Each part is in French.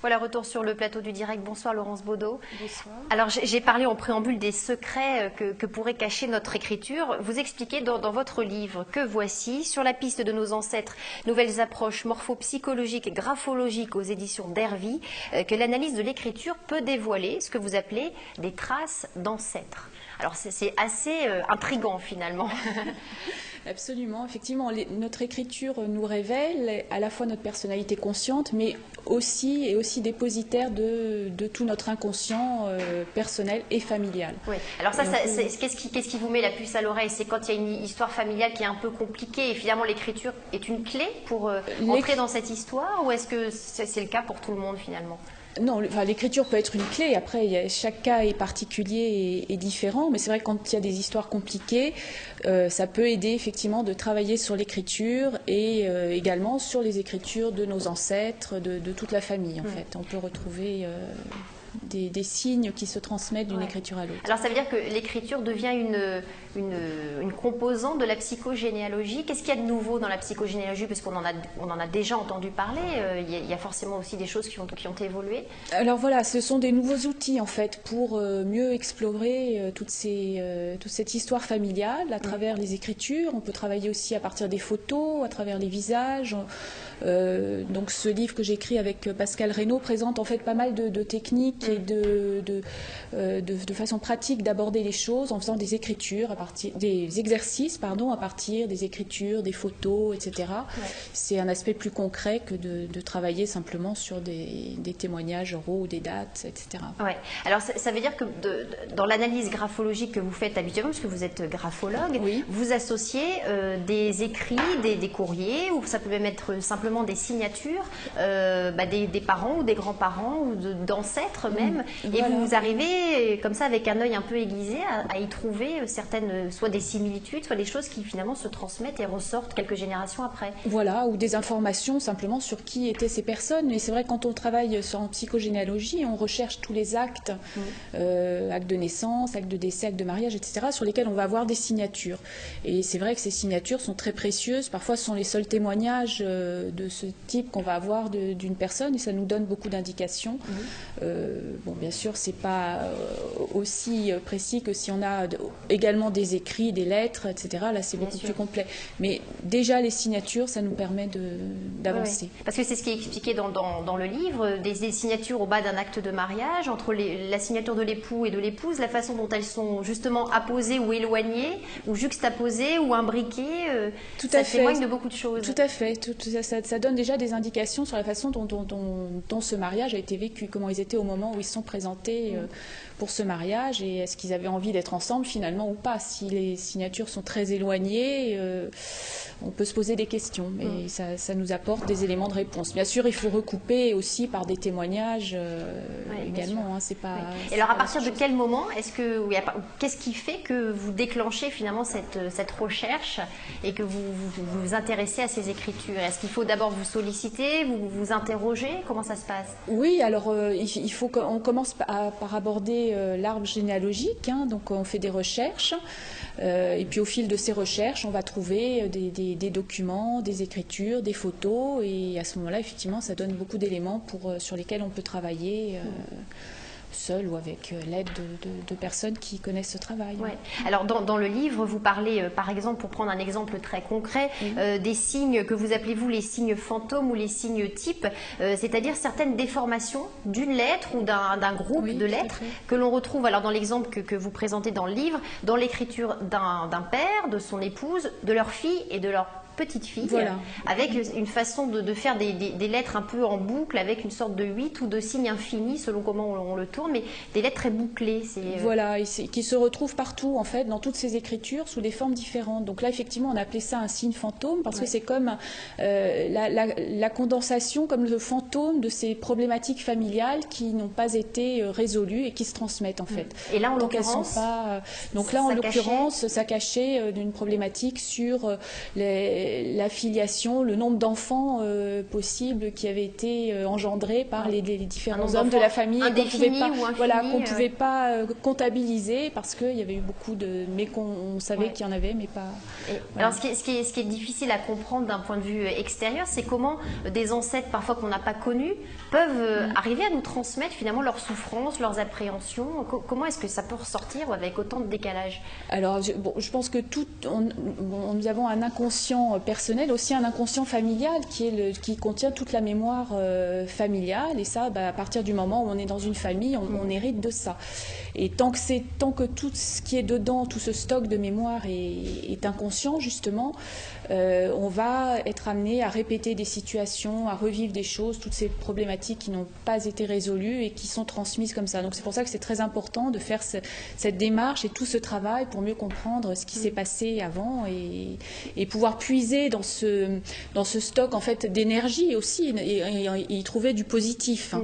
Voilà, retour sur le plateau du direct. Bonsoir Laurence Baudot. Bonsoir. Alors j'ai parlé en préambule des secrets que pourrait cacher notre écriture. Vous expliquez dans votre livre que voici, sur la piste de nos ancêtres, nouvelles approches morphopsychologiques et graphologiques aux éditions d'Hervy, que l'analyse de l'écriture peut dévoiler ce que vous appelez des traces d'ancêtres. Alors c'est assez intriguant finalement. Absolument, effectivement, notre écriture nous révèle à la fois notre personnalité consciente, mais aussi dépositaire de tout notre inconscient personnel et familial. Oui. Alors ça, qu'est-ce qui vous met la puce à l'oreille? C'est quand il y a une histoire familiale qui est un peu compliquée et finalement l'écriture est une clé pour entrer dans cette histoire, ou est-ce que c'est le cas pour tout le monde finalement? Non, l'écriture peut être une clé. Après, chaque cas est particulier et différent. Mais c'est vrai que quand il y a des histoires compliquées, ça peut aider effectivement de travailler sur l'écriture et également sur les écritures de nos ancêtres, de toute la famille. En fait, on peut retrouver des signes qui se transmettent d'une écriture à l'autre. Alors ça veut dire que l'écriture devient une composante de la psychogénéalogie. Qu'est-ce qu'il y a de nouveau dans la psychogénéalogie? Parce qu'on en a déjà entendu parler. Il y a forcément aussi des choses qui ont évolué. Alors voilà, ce sont des nouveaux outils en fait pour mieux explorer toute cette histoire familiale à travers les écritures. On peut travailler aussi à partir des photos, à travers les visages. Donc ce livre que j'écris avec Pascal Reynaud présente en fait pas mal de techniques et de façon pratique d'aborder les choses en faisant des écritures, des exercices à partir des écritures, des photos, etc. Ouais. C'est un aspect plus concret que de travailler simplement sur des témoignages oraux ou des dates, etc. Ouais. Alors ça veut dire que dans l'analyse graphologique que vous faites habituellement, parce que vous êtes graphologue, vous associez des écrits, des courriers, ou ça peut même être simplement des signatures des parents ou des grands-parents ou d'ancêtres même, et vous arrivez comme ça avec un œil un peu aiguisé à y trouver certaines, soit des similitudes, soit des choses qui finalement se transmettent et ressortent quelques générations après. Voilà, ou des informations simplement sur qui étaient ces personnes. Et c'est vrai que quand on travaille en psychogénéalogie, on recherche tous les actes, actes de naissance, actes de décès, actes de mariage, etc., sur lesquels on va avoir des signatures. Et c'est vrai que ces signatures sont très précieuses. Parfois, ce sont les seuls témoignages de ce type qu'on va avoir d'une personne, et ça nous donne beaucoup d'indications. Bon, bien sûr, c'est pas aussi précis que si on a également des écrits, des lettres, etc. Là, c'est beaucoup plus complet. Mais déjà, les signatures, ça nous permet d'avancer. Oui. Parce que c'est ce qui est expliqué dans le livre, des signatures au bas d'un acte de mariage, entre la signature de l'époux et de l'épouse, la façon dont elles sont justement apposées ou éloignées, ou juxtaposées, ou imbriquées, ça témoigne de beaucoup de choses. Tout à fait. Ça donne déjà des indications sur la façon dont ce mariage a été vécu, comment ils étaient au moment où ils se sont présentés pour ce mariage, et est-ce qu'ils avaient envie d'être ensemble finalement ou pas. Si les signatures sont très éloignées, on peut se poser des questions, mais ça nous apporte des éléments de réponse. Bien sûr, il faut recouper aussi par des témoignages également. C'est pas. Et alors, à partir de quel moment qu'est-ce qui fait que vous déclenchez finalement cette recherche et que vous vous intéressez à ces écritures? Est-ce qu'il faut d'abord vous solliciter, vous interroger? Comment ça se passe? Oui, alors il faut qu'on commence par aborder l'arbre généalogique. Donc on fait des recherches. Et puis au fil de ces recherches, on va trouver des documents, des écritures, des photos, et à ce moment-là, effectivement, ça donne beaucoup d'éléments sur lesquels on peut travailler seul ou avec l'aide de personnes qui connaissent ce travail. Ouais. Alors dans le livre, vous parlez, par exemple, pour prendre un exemple très concret, des signes que vous appelez vous les signes fantômes ou les signes types, c'est-à-dire certaines déformations d'une lettre ou d'un groupe de lettres que l'on retrouve, alors dans l'exemple que vous présentez dans le livre, dans l'écriture d'un père, de son épouse, de leur fille et de leur petite fille, avec une façon de faire des lettres un peu en boucle, avec une sorte de 8 ou de signes infinis selon comment on le tourne, mais des lettres très bouclées. Voilà, qui se retrouvent partout en fait, dans toutes ces écritures, sous des formes différentes. Donc là, effectivement, on a appelé ça un signe fantôme, parce que c'est comme la condensation, comme le fantôme de ces problématiques familiales qui n'ont pas été résolues et qui se transmettent en fait. Et là, en l'occurrence, ça cachait d'une problématique sur la filiation, le nombre d'enfants possibles qui avaient été engendrés par les différents hommes de la famille, qu'on ne pouvait pas comptabiliser parce qu'il y avait eu beaucoup de... Mais qu'on savait qu'il y en avait, mais pas... Alors ce qui est difficile à comprendre d'un point de vue extérieur, c'est comment des ancêtres parfois qu'on n'a pas connus peuvent arriver à nous transmettre finalement leurs souffrances, leurs appréhensions. Comment est-ce que ça peut ressortir avec autant de décalage? Alors je pense que nous avons un inconscient personnel, aussi un inconscient familial qui contient toute la mémoire familiale, et ça, à partir du moment où on est dans une famille, on hérite de ça. Et tant que tout ce qui est dedans, tout ce stock de mémoire est inconscient, justement, on va être amené à répéter des situations, à revivre des choses, toutes ces problématiques qui n'ont pas été résolues et qui sont transmises comme ça. Donc c'est pour ça que c'est très important de faire cette démarche et tout ce travail pour mieux comprendre ce qui s'est passé avant et pouvoir puiser dans ce stock en fait d'énergie aussi et y trouver du positif,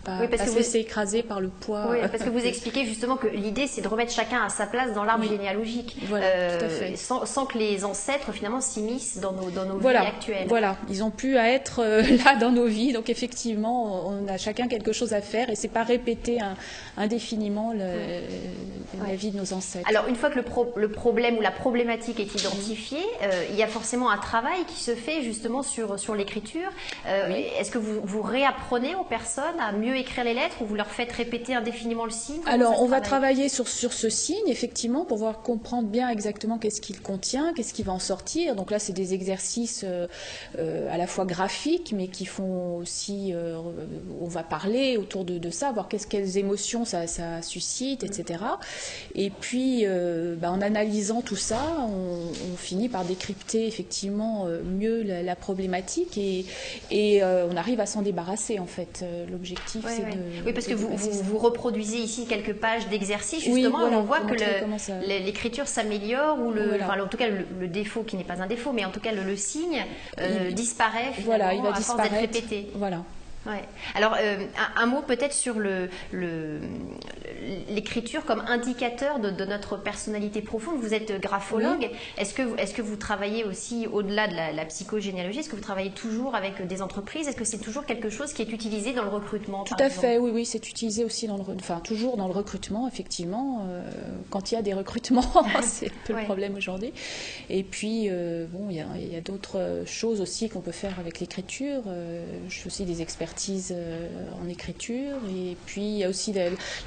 pas se laisser écraser par le poids. Oui, parce que vous expliquez justement que l'idée c'est de remettre chacun à sa place dans l'arbre généalogique, voilà, tout à fait. sans que les ancêtres finalement s'immiscent dans nos vies actuelles. Voilà, ils n'ont plus à être là dans nos vies, donc effectivement on a chacun quelque chose à faire et c'est pas répéter indéfiniment la vie de nos ancêtres. Alors une fois que le problème ou la problématique est identifiée, il y a forcément un travail qui se fait justement sur l'écriture. Est-ce que vous réapprenez aux personnes à mieux écrire les lettres ou vous leur faites répéter indéfiniment le signe? Alors on va travailler sur ce signe effectivement pour pouvoir comprendre bien exactement qu'est-ce qu'il contient, qu'est-ce qui va en sortir. Donc là c'est des exercices à la fois graphiques mais qui font aussi, on va parler autour de ça, voir quelles émotions ça suscite, etc. Et puis en analysant tout ça, on finit par décrypter effectivement mieux la problématique et on arrive à s'en débarrasser en fait. L'objectif c'est de... Oui, parce que vous reproduisez ici quelques pages d'exercices justement, on voit que l'écriture s'améliore ou en tout cas le défaut qui n'est pas un défaut, mais en tout cas le signe disparaît finalement, il va à force d'être répété. Voilà. Ouais. Alors, un mot peut-être sur l'écriture comme indicateur de notre personnalité profonde. Vous êtes graphologue. Est-ce que vous travaillez aussi au-delà de la psychogénéalogie? Est-ce que vous travaillez toujours avec des entreprises? Est-ce que c'est toujours quelque chose qui est utilisé dans le recrutement? Tout à fait, oui, c'est utilisé aussi toujours dans le recrutement, effectivement. Quand il y a des recrutements, c'est un peu le problème aujourd'hui. Et puis, il y a d'autres choses aussi qu'on peut faire avec l'écriture. Je fais aussi des expertises en écriture et puis il y a aussi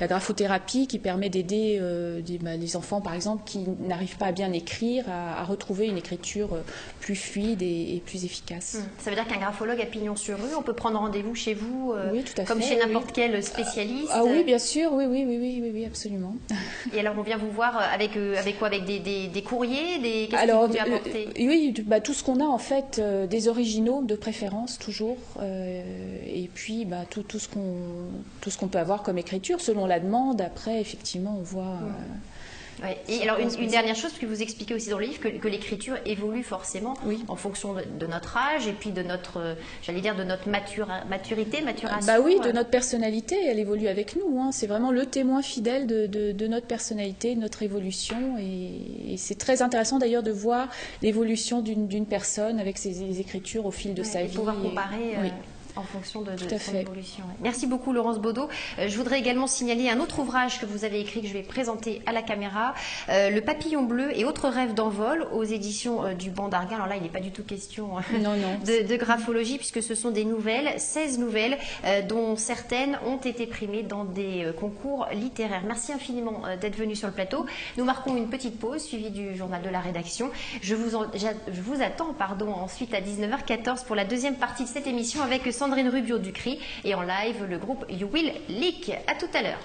la graphothérapie qui permet d'aider les enfants par exemple qui n'arrivent pas à bien écrire à retrouver une écriture plus fluide et plus efficace. Ça veut dire qu'un graphologue a pignon sur rue, on peut prendre rendez-vous chez vous comme fait, chez n'importe quel spécialiste? Ah oui, bien sûr, oui, absolument. Et alors on vient vous voir avec quoi? Avec des courriers, qu'est-ce alors, que vous lui apportez? Oui, tout ce qu'on a en fait, des originaux de préférence toujours. Et puis tout ce qu'on peut avoir comme écriture selon la demande. Après, effectivement, on voit... Et alors une dernière chose, parce que vous expliquez aussi dans le livre que l'écriture évolue forcément en fonction de notre âge et puis de notre, j'allais dire, de notre maturation. De notre personnalité, elle évolue avec nous. C'est vraiment le témoin fidèle de notre personnalité, de notre évolution. Et c'est très intéressant d'ailleurs de voir l'évolution d'une personne avec ses écritures au fil de sa vie. Pouvoir comparer... en fonction de son évolution. Merci beaucoup Laurence Baudot. Je voudrais également signaler un autre ouvrage que vous avez écrit que je vais présenter à la caméra, Le papillon bleu et autres rêves d'envol aux éditions du Banc d'Arguin. Alors là, il n'est pas du tout question de graphologie puisque ce sont des nouvelles, 16 nouvelles dont certaines ont été primées dans des concours littéraires. Merci infiniment d'être venu sur le plateau. Nous marquons une petite pause suivie du journal de la rédaction. Je vous attends ensuite à 19h14 pour la deuxième partie de cette émission avec Sandrine Rubio-Ducry et en live le groupe You Will Leak. À tout à l'heure.